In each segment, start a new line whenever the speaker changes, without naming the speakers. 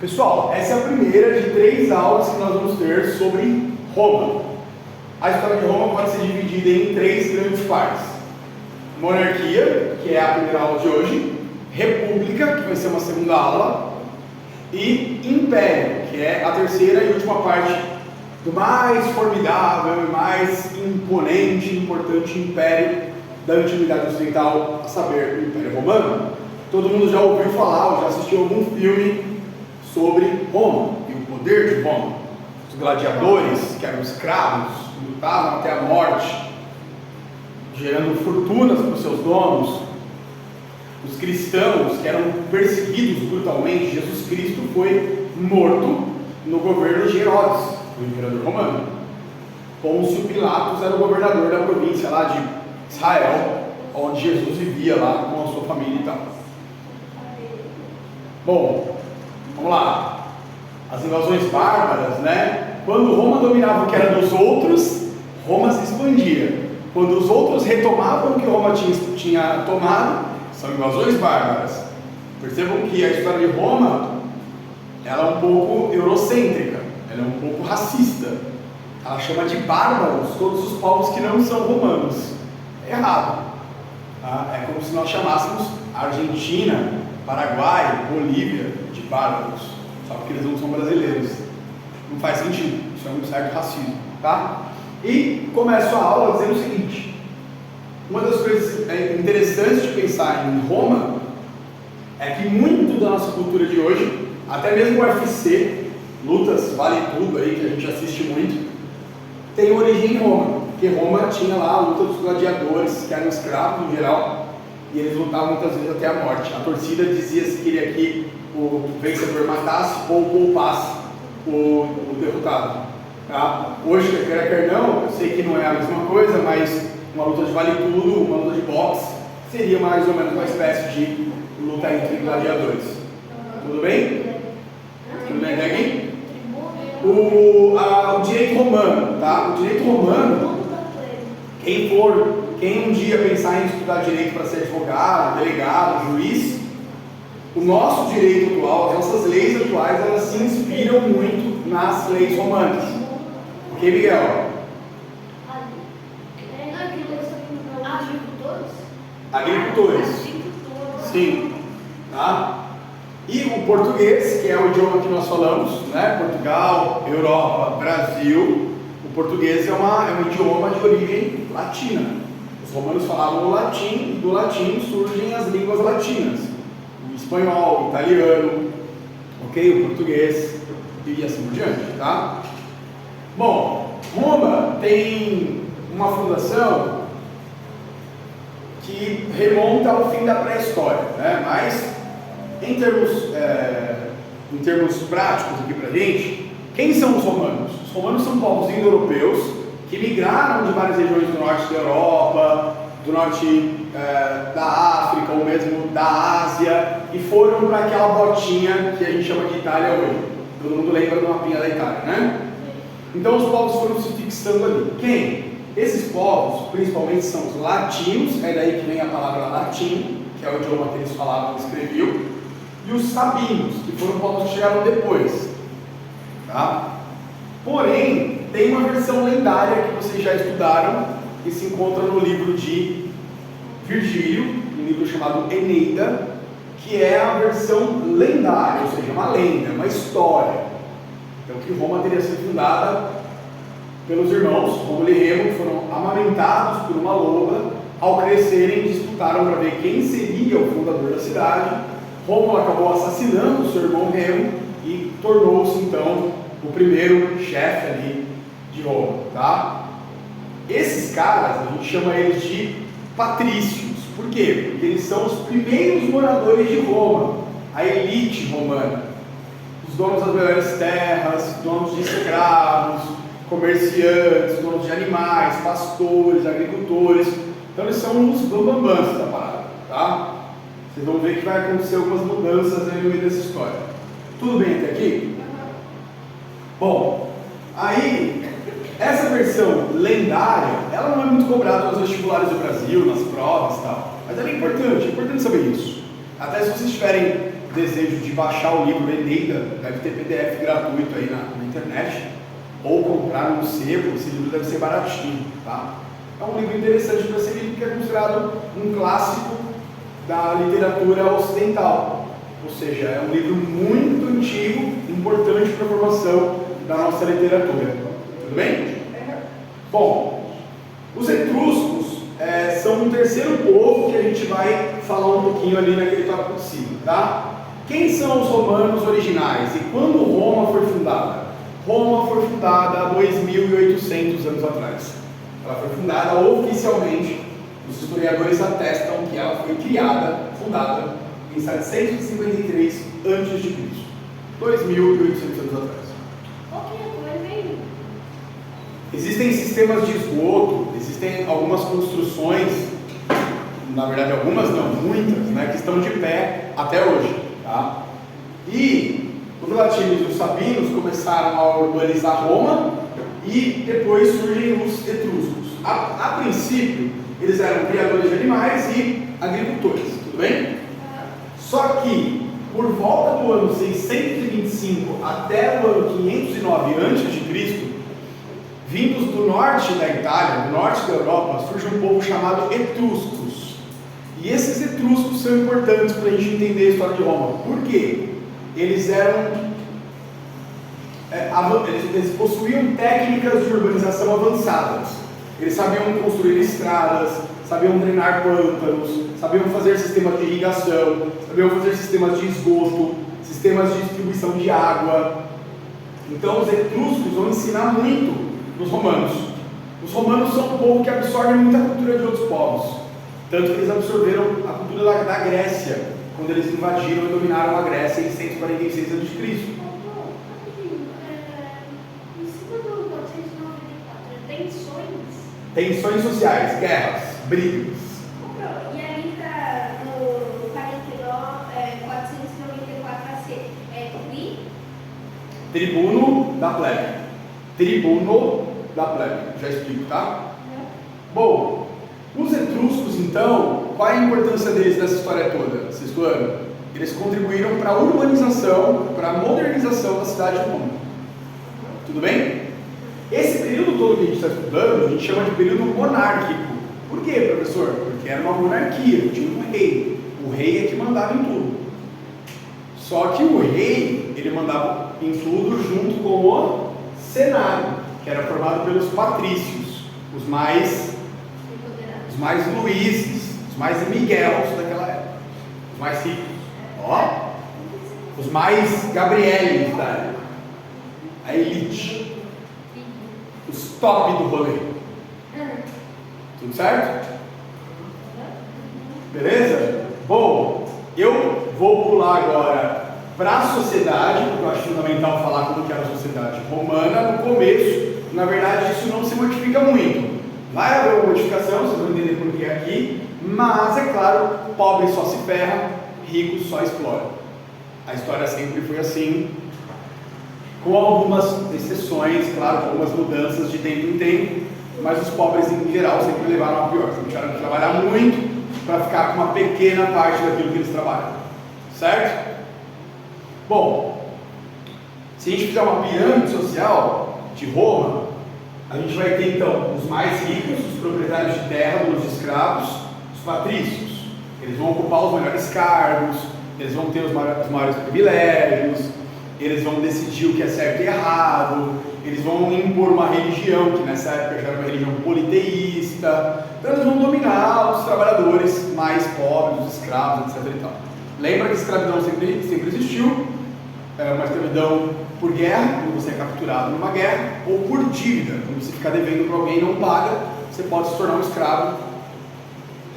Pessoal, essa é a primeira de 3 aulas que nós vamos ter sobre Roma. A história de Roma pode ser dividida em 3 grandes partes: monarquia, que é a primeira aula de hoje; república, que vai ser uma segunda aula; e império, que é a terceira e última parte do mais formidável e mais imponente e importante império da antiguidade ocidental, a saber, o Império Romano. Todo mundo já ouviu falar ou já assistiu algum filme sobre Roma e o poder de Roma. Os gladiadores, que eram escravos, lutavam até a morte, gerando fortunas para os seus donos. Os cristãos, que eram perseguidos brutalmente. Jesus Cristo foi morto no governo de Herodes, o imperador romano. Pôncio Pilatos era o governador da província lá de Israel, onde Jesus vivia lá com a sua família e tal. Bom, vamos lá. As invasões bárbaras, né? Quando Roma dominava o que era dos outros, Roma se expandia. Quando os outros retomavam o que Roma tinha tomado, são invasões bárbaras. Percebam que a história de Roma, ela é um pouco eurocêntrica, ela é um pouco racista. Ela chama de bárbaros todos os povos que não são romanos. É errado. Tá? É como se nós chamássemos Argentina, Paraguai, Bolívia de bárbaros, só porque eles não são brasileiros. Não faz sentido, isso é um certo racismo, tá? E começo a aula dizendo o seguinte: uma das coisas interessantes de pensar em Roma é que muito da nossa cultura de hoje, até mesmo o UFC, lutas, vale tudo aí, que a gente assiste muito, tem origem em Roma, porque Roma tinha lá a luta dos gladiadores, que eram escravos no geral, e eles lutavam muitas vezes até a morte. A torcida dizia se queria que o vencedor matasse ou poupasse o derrotado. Tá? Hoje, quer não, eu sei que não é a mesma coisa, mas uma luta de vale tudo, uma luta de boxe, seria mais ou menos uma espécie de luta entre gladiadores. Tudo bem? Tudo bem até aqui? O direito romano, tá? O direito romano, quem um dia pensar em estudar direito para ser advogado, delegado, juiz, o nosso direito atual, as nossas leis atuais, elas se inspiram muito nas leis romanas. Ok, Miguel? Agricultores. Sim. Tá? E o português, que é o idioma que nós falamos, né? Portugal, Europa, Brasil. O português é um idioma de origem latina. Os romanos falavam o latim, e do latim surgem as línguas latinas. O espanhol, o italiano, ok? O português e assim por diante, tá? Bom, Roma tem uma fundação que remonta ao fim da pré-história, né? Mas em termos práticos aqui pra gente, quem são os romanos? Os romanos são povos indo-europeus que migraram de várias regiões do norte da Europa, do norte da África ou mesmo da Ásia, e foram para aquela botinha que a gente chama de Itália hoje. Todo mundo lembra do mapinha da Itália, né? Então os povos foram se fixando ali. Quem? Esses povos, principalmente, são os latinos, é daí que vem a palavra latim, que é o idioma que eles falavam e escreviam, e os sabinos, que foram povos que chegaram depois. Tá? Porém, tem uma versão lendária que vocês já estudaram, que se encontra no livro de Virgílio, um livro chamado Eneida, que é a versão lendária, ou seja, uma lenda, uma história. Então, que Roma teria sido fundada pelos irmãos Rômulo e Remo, que foram amamentados por uma loba. Ao crescerem, disputaram para ver quem seria o fundador da cidade. Rômulo acabou assassinando o seu irmão Remo e tornou-se então o primeiro chefe ali de Roma, tá? Esses caras, a gente chama eles de patrícios. Por quê? Porque eles são os primeiros moradores de Roma, a elite romana, os donos das melhores terras, donos de escravos, comerciantes, donos de animais, pastores, agricultores. Então eles são os bambambãs da parada, tá? Vocês vão ver que vai acontecer algumas mudanças aí no meio dessa história. Tudo bem até aqui? Bom, aí, essa versão lendária, ela não é muito cobrada nos vestibulares do Brasil, nas provas e tal, mas ela é importante saber isso. Até se vocês tiverem desejo de baixar o livro Eneida, deve ter PDF gratuito aí na internet, ou comprar no sebo, esse livro deve ser baratinho, tá? É um livro interessante para ser lido, porque é considerado um clássico da literatura ocidental, ou seja, é um livro muito antigo, importante para a formação da nossa literatura. Tudo bem? Bom, os etruscos são um terceiro povo que a gente vai falar um pouquinho ali naquele tópico de cima, tá? Quem são os romanos originais e quando Roma foi fundada? Roma foi fundada há 2.800 anos atrás. Ela foi fundada oficialmente, os historiadores atestam que ela foi fundada em 753 a.C., 2.800 anos atrás. Existem sistemas de esgoto, existem algumas construções, na verdade algumas não, muitas, né, que estão de pé até hoje, tá? E os latinos e os sabinos começaram a urbanizar Roma e depois surgem os etruscos. A princípio, eles eram criadores de animais e agricultores, tudo bem? Só que, por volta do ano 625 até o ano 509 a.C., vindos do norte da Itália, do norte da Europa, surge um povo chamado etruscos. E esses etruscos são importantes para a gente entender a história de Roma. Por quê? Eles possuíam técnicas de urbanização avançadas. Eles sabiam construir estradas, sabiam drenar pântanos, sabiam fazer sistemas de irrigação, sabiam fazer sistemas de esgoto, sistemas de distribuição de água. Então os etruscos vão ensinar muito nos romanos. Os romanos são um povo que absorve muita cultura de outros povos, tanto que eles absorveram a cultura da Grécia, quando eles invadiram e dominaram a Grécia em 146 a.C. Tensões sociais, guerras, brigas.
E ali no 494 AC,
Tribuno da plebe. Tribuno da plebe. Já explico, tá? Bom, os etruscos, então, qual é a importância deles nessa história toda? Sexto ano? Eles contribuíram para a urbanização, para a modernização da cidade de Roma. Tudo bem? Esse período todo que a gente está estudando, a gente chama de período monárquico. Por quê, professor? Porque era uma monarquia, tinha um rei. O rei é que mandava em tudo. Só que o rei, ele mandava em tudo junto com o Senado, que era formado pelos patrícios, os mais Luíses, os mais Miguelos daquela época, os mais ricos, os mais Gabrieles da época, a elite, os top do rolê. Tudo certo? Beleza? Bom, eu vou pular agora para a sociedade, porque eu acho fundamental falar como que era a sociedade romana no começo. Na verdade, isso não se modifica muito. Vai haver uma modificação, vocês vão entender por que aqui, mas é claro, pobre só se ferra, rico só explora. A história sempre foi assim, com algumas exceções, claro, com algumas mudanças de tempo em tempo, mas os pobres em geral sempre levaram a pior, sempre tiveram que trabalhar muito para ficar com uma pequena parte daquilo que eles trabalham, certo? Bom, se a gente fizer uma pirâmide social de Roma, a gente vai ter então os mais ricos, os proprietários de terra, os escravos, os patrícios. Eles vão ocupar os melhores cargos, eles vão ter os maiores privilégios, eles vão decidir o que é certo e errado, eles vão impor uma religião, que nessa época já era uma religião politeísta, então eles vão dominar os trabalhadores mais pobres, os escravos, etc. e tal. Lembra que a escravidão sempre existiu, uma escravidão por guerra, quando você é capturado numa guerra, ou por dívida, quando você ficar devendo para alguém e não paga, você pode se tornar um escravo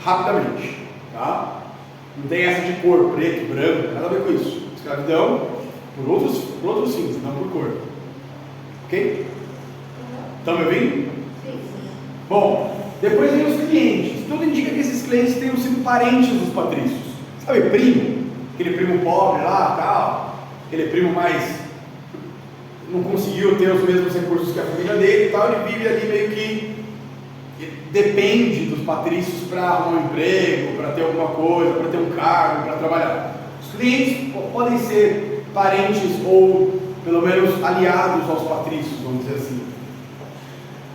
rapidamente, tá? Não tem essa de cor, preto, branco, nada a ver com isso. Escravidão por outros fins, não por cor. Ok? Estão me ouvindo?
Sim.
Bom, depois vem os clientes. Tudo indica que esses clientes tenham sido parentes dos patrícios. Sabe, primo? Aquele primo pobre lá, tal. Aquele primo mais... não conseguiu ter os mesmos recursos que a família dele e tal. Ele vive ali meio que... depende dos patrícios para arrumar um emprego, para ter alguma coisa, para ter um cargo, para trabalhar. Os clientes podem ser parentes ou pelo menos aliados aos patrícios, vamos dizer assim.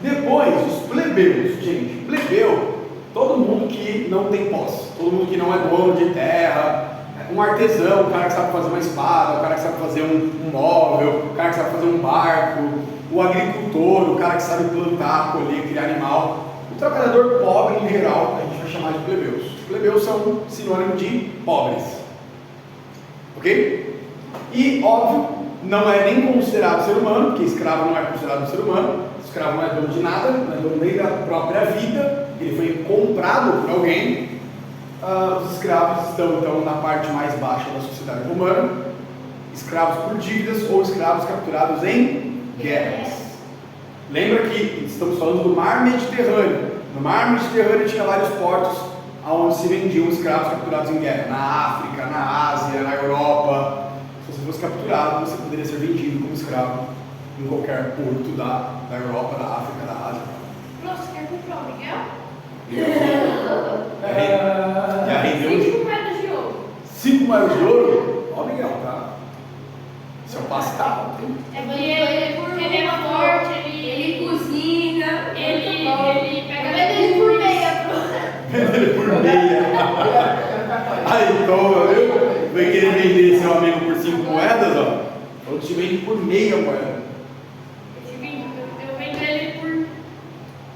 Depois, os plebeus. Gente, plebeu, todo mundo que não tem posse, todo mundo que não é dono de terra, um artesão, o cara que sabe fazer uma espada, o cara que sabe fazer um móvel, o cara que sabe fazer um barco, o agricultor, o cara que sabe plantar, colher, criar animal. O trabalhador pobre, em geral, a gente vai chamar de plebeus. Plebeus são sinônimo de pobres. Ok? E, óbvio, não é nem considerado ser humano, porque escravo não é considerado um ser humano. Escravo não é dono de nada, não é dono nem da própria vida. Ele foi comprado por alguém. Os escravos estão, então, na parte mais baixa da sociedade romana. Escravos por dívidas ou escravos capturados em guerras. Lembra que estamos falando do Mar Mediterrâneo. No Mar Mediterrâneo tinha vários portos onde se vendiam escravos capturados em guerra. Na África, na Ásia, na Europa. Se você fosse capturado, você poderia ser vendido como escravo em qualquer porto da Europa, da África, da Ásia.
Nossa, quer comprar o Miguel?
Já rendeu
5 moedas de ouro.
5 moedas de ouro? Ó, Miguel, tá? Seu passe tá alto, hein?
É porque ele é forte, ele cozinha, ele pega ele por meia,
Vende ele por meia. Aí, toma, viu? Vai querer vender seu amigo por 5 moedas, ó. Eu te vendo por meia moeda.
Eu vendo ele por 1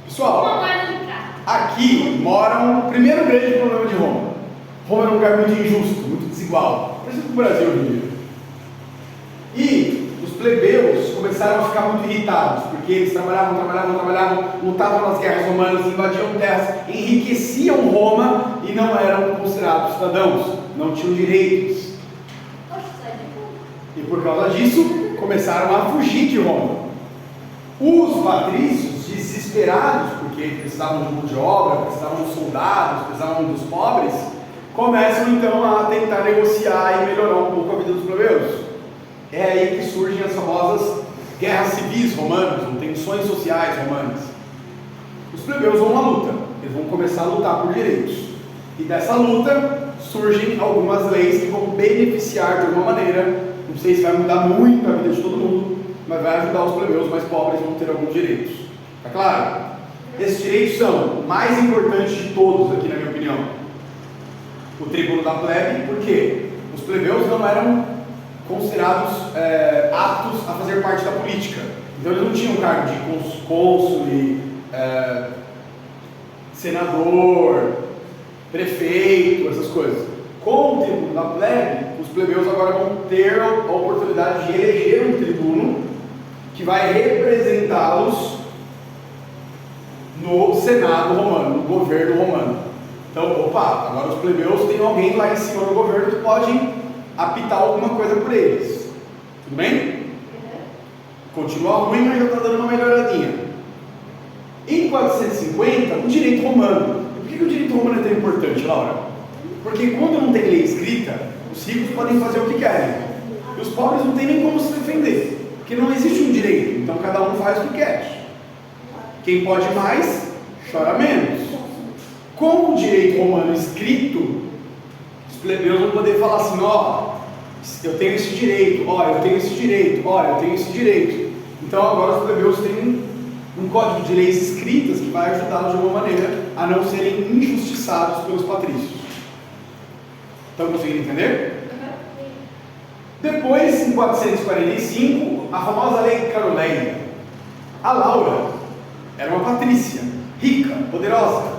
Pessoal,
moeda de prata.
aqui mora o primeiro grande problema de Roma. Roma era um lugar muito injusto, muito desigual. Parecido com o Brasil hoje em dia. E os plebeus começaram a ficar muito irritados, porque eles trabalhavam, lutavam nas guerras romanas, invadiam terras, enriqueciam Roma e não eram considerados cidadãos, não tinham direitos.
Poxa, sai de boa.
E por causa disso, começaram a fugir de Roma. Os patrícios, desesperados, porque precisavam de mão de obra, precisavam de soldados, precisavam dos pobres, começam então a tentar negociar e melhorar um pouco a vida dos plebeus. É aí que surgem as famosas guerras civis romanas, ou tensões sociais romanas. Os plebeus vão à luta, eles vão começar a lutar por direitos. E dessa luta surgem algumas leis que vão beneficiar de alguma maneira. Não sei se vai mudar muito a vida de todo mundo, mas vai ajudar os plebeus mais pobres vão ter alguns direitos. Tá claro? Esses direitos são mais importantes de todos aqui, na minha opinião. O tribuno da plebe, por quê? Os plebeus não eram considerados aptos a fazer parte da política. Então eles não tinham cargo de cônsul, senador, prefeito, essas coisas. Com o tribuno da plebe, os plebeus agora vão ter a oportunidade de eleger um tribuno que vai representá-los no Senado romano, no governo romano. Então, agora os plebeus têm alguém lá em cima do governo que pode apitar alguma coisa por eles. Tudo bem? Continua ruim, mas já está dando uma melhoradinha. Em 450, o direito romano. E por que o direito romano é tão importante, Laura? Porque quando não tem lei escrita, os ricos podem fazer o que querem. E os pobres não têm nem como se defender. Porque não existe um direito, então cada um faz o que quer. Quem pode mais, chora menos. Com o direito romano escrito, os plebeus vão poder falar assim, eu tenho esse direito, eu tenho esse direito, eu tenho esse direito. Então agora os plebeus têm um código de leis escritas que vai ajudá-los de alguma maneira a não serem injustiçados pelos patrícios. Estão conseguindo entender? Depois, em 445, a famosa lei Caroleia. A Laura era uma patrícia, rica, poderosa,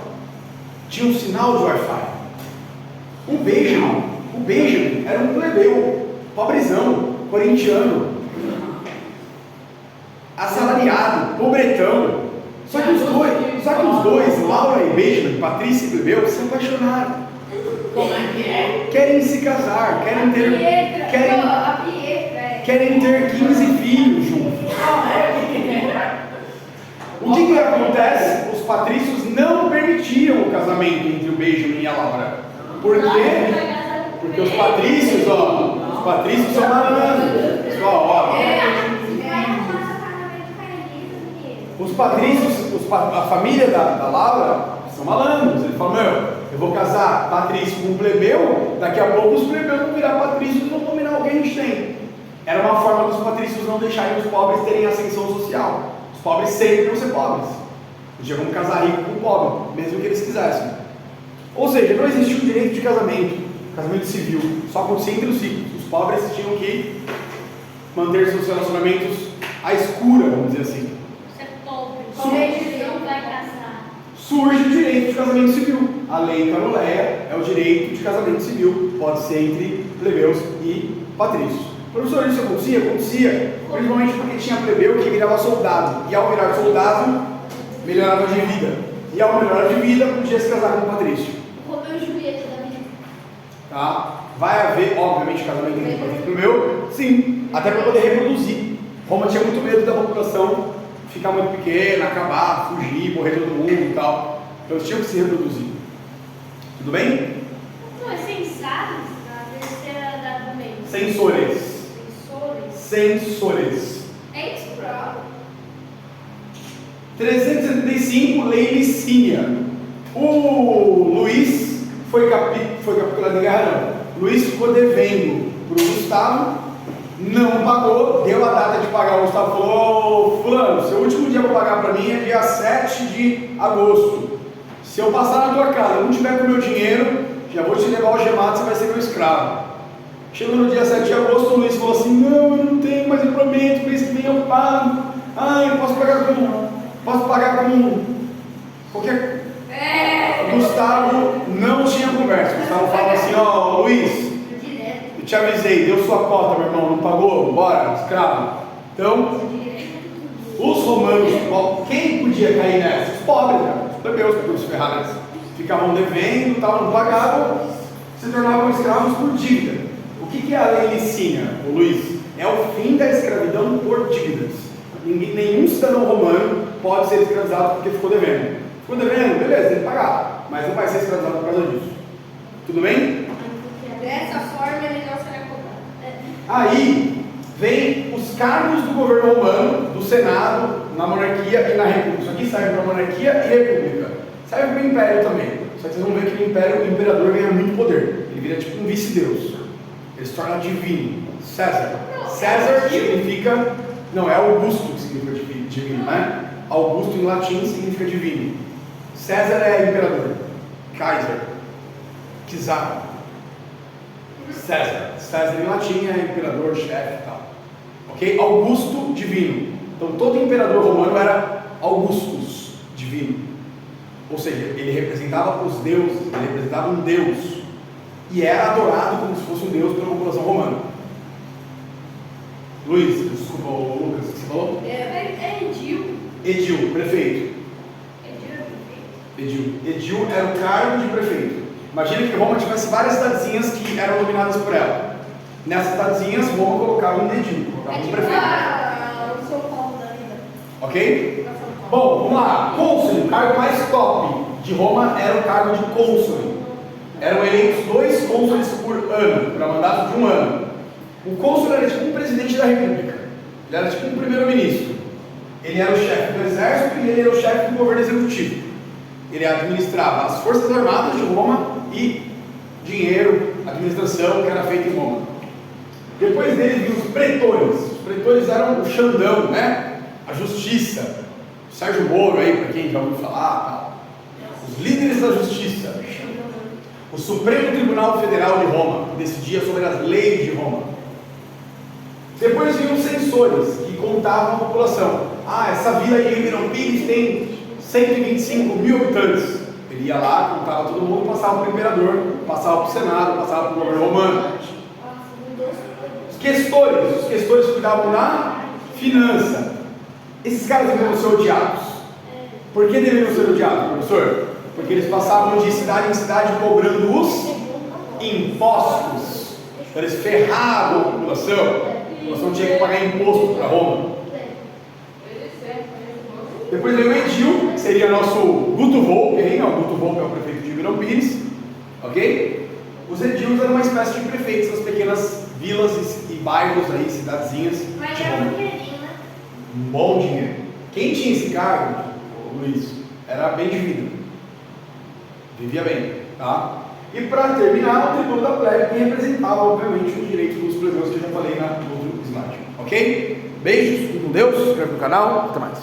tinha um sinal de Wi-Fi. O Benjamin era um plebeu, pobrezão, corintiano, assalariado, pobretão. Só que os dois, Laura e Benjamin, Patrícia e plebeu, se apaixonaram.
Como é que é?
Querem se casar, querem ter 15 filhos juntos. O que acontece? Os patrícios não permitiam o casamento entre o Benjamin e a Laura. Por quê? Porque os patrícios, são malandros. Pessoal, os patrícios, a família da Laura são malandros. Ele fala, Eu vou casar patrício com plebeu, daqui a pouco os plebeus vão virar patrícios e vão dominar o que a gente tem. Era uma forma dos patrícios não deixarem os pobres terem ascensão social. Os pobres sempre vão ser pobres. Podia vão casar rico com pobre, mesmo que eles quisessem. Ou seja, não existia um direito de casamento civil. Só acontecia entre os ricos. Os pobres tinham que manter seus relacionamentos à escura, vamos dizer assim.
Você é pobre. Pobre não vai casar.
Surge o direito de casamento civil. A lei Canoleia é o direito de casamento civil. Pode ser entre plebeus e patrícios. Professor, isso acontecia? Acontecia. Principalmente porque tinha plebeu que virava soldado. E ao virar soldado, melhorava de vida. E ao melhorar de vida, podia se casar com um patrício.
Romeu e Julieta da vida.
Tá? Vai haver, obviamente, casamento entre patrício e plebeu? Sim. Até para poder reproduzir. Roma tinha muito medo da população ficar muito pequena, acabar, fugir, morrer todo mundo e tal. Então eles tinham que se reproduzir. Tudo bem?
Não, é sensato na terceira da do meio.
Censores. Censores.
É isso, próprio.
375, Lei Licínia. O Luís foi capturado em guerra, não. Luís ficou devendo para o Gustavo, não pagou, deu a data de pagar. O Gustavo falou: fulano, seu último dia para pagar para mim é dia 7 de agosto. Se eu passar na tua casa, não tiver com o meu dinheiro, já vou te levar algemado, você vai ser meu escravo. Chegou no dia 7 de agosto, o Luiz falou assim: não, eu não tenho, mas eu prometo, mês que vem eu pago. Eu posso pagar como qualquer... Gustavo não tinha conversa. Gustavo falava assim: ó, Luiz, eu te avisei, deu sua cota, meu irmão, não pagou? Bora, escravo. Então, os romanos, quem podia cair nessa? Os pobres, né? Os plebeus, os ferrados, ficavam devendo, tal, não pagavam, se tornavam escravos por dívida. O que é a lei Licínia, Luiz? É o fim da escravidão por dívidas. Nenhum cidadão romano pode ser escravizado porque ficou devendo. Ficou devendo? Beleza, tem que pagar, mas não vai ser escravizado por causa disso. Tudo bem?
Dessa forma ele não será cobrado.
Aí vem os cargos do governo romano, do Senado, na monarquia e na república. Isso aqui serve para monarquia e república. Serve para o império também. Só que vocês vão ver que no império o imperador ganha muito poder. Ele vira tipo um vice-deus. Ele se torna divino. César. César significa... Não, é Augusto que significa divino, né? Augusto em latim significa divino. César é imperador. Kaiser. Czar. César. César em latim é imperador, chefe e tal. Ok? Augusto, divino. Então todo imperador romano era Augustus, divino. Ou seja, ele representava os deuses, ele representava um deus. E era adorado como se fosse um deus pela população romana. Luiz, desculpa, Lucas, o que você falou?
É Edil.
Edil, prefeito. Edil era o cargo de prefeito. Imagina que Roma tivesse várias cidadezinhas que eram dominadas por ela. Nessas cidadezinhas, Roma colocava um edil, colocava um prefeito.
O São Paulo da vida.
Ok? Bom, vamos lá. Cônsul, o cargo mais top de Roma era o cargo de cônsul. Eram eleitos 2 cônsules por ano, para mandato de 1 ano. O cônsul era tipo um presidente da república. Ele era tipo um primeiro-ministro. Ele era o chefe do exército e ele era o chefe do governo executivo. Ele administrava as forças armadas de Roma e dinheiro, administração que era feita em Roma. Depois dele vinham os pretores. Os pretores eram o Xandão, né? A justiça. O Sérgio Moro aí, para quem já ouviu falar, tal. Os líderes da justiça. O Supremo Tribunal Federal de Roma, que decidia sobre as leis de Roma. Depois vinham os censores, que contavam a população. Essa vila aí em Ribeirão Pires tem 125 mil habitantes. Ele ia lá, contava todo mundo, passava para o imperador, passava para o Senado, passava para o governo romano. Os questores cuidavam da finança. Esses caras deveriam ser odiados. Por que deveriam ser odiados, professor? Porque eles passavam de cidade em cidade cobrando os impostos. Então eles ferravam a população. A população tinha que pagar imposto para Roma. Depois veio o Edil, que seria nosso Guto Volpe, hein? O Guto Volpe é o prefeito de Ribeirão Pires. Ok? Os edils eram uma espécie de prefeitos das pequenas vilas e bairros aí, cidadezinhas.
Mas era um dinheirinho, né?
Um bom dinheiro. Quem tinha esse cargo, Luiz, era bem de vida. Vivia bem. Tá? E para terminar, o tributo da plebe, que representava, obviamente, os direitos dos plebeus que eu já falei no outro slide. Ok? Beijos, fiquem com Deus, se inscreve no canal, até mais.